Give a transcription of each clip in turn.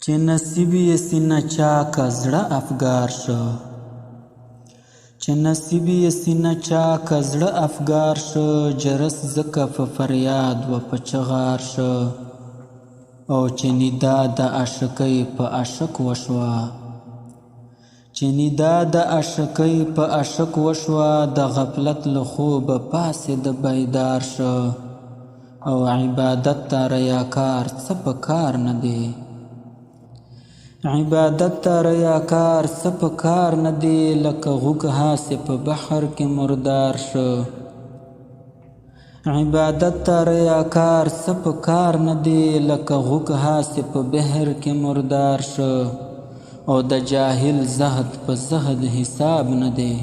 چې نصیب یې سینه چاکه زړه افګار شو، چې نصیب یې سینه چاکه زړه افګار شو، جرس ځکه په فریاد و په چغار شو، او چې ندا د عاشقۍ په عاشق وشوه، چې ندا د عاشقۍ په عاشق وشوه، د غفلت له خوبه پاڅېد بیدار شو، او عبادت ته ریاکار څه په کار نه دی، عبادت ته ریاکار څه په کار نه دی، لکه غوږ هاسې په بحر کې مردار شو، عبادت ته ریاکار څه په کار نه دی، لکه غوږ هاسې په بحر کې مردار شو، او د جاهل زهد په زهد حساب نه دی،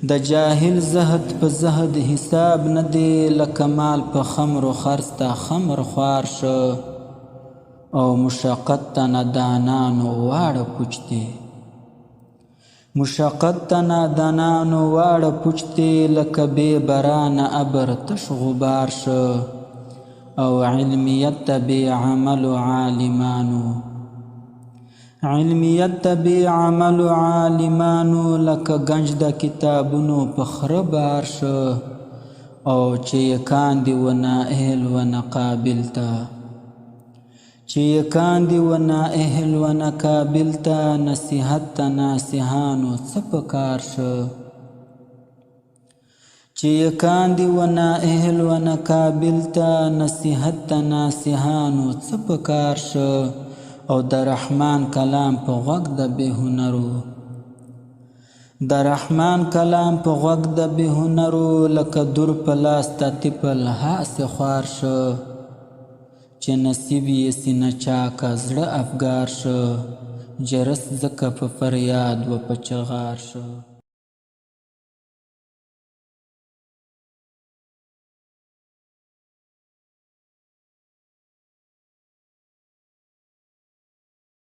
د جاهل زهد په زهد حساب نه دی، لکه مال په خمرو خرڅ ته خمر خوار شو، او مشقت ته نادانانو واړه پوچ دی، مشقت ته نادانانو واړه پوچ دی، لکه بې بارانه ابر تش غبار شو، او علمیت ته بې عملو عالمانو، علمیت ته بې عملو عالمانو، لکه گنج د کتابونو په خره بار شو، او چې یې کاندي و نااهل و ناقابل ته، چې یې کاندي و نااهل و ناقابل ته، نصیحت ته ناصحانو څه په کار شو، چې یې کاندي و نااهل و ناقابل ته، نصیحت ته ناصحانو څه په کار شو، او د رحمان کلام په غوږ د بې هنرو، د رحمان کلام په غوږ د بې هنرو، لکه دور په لاس ته تپل هاسې خوار شو، چې نصیب یې سینه چاکه زړه افګار شو، جرس ځکه په فریاد و په چغار شو.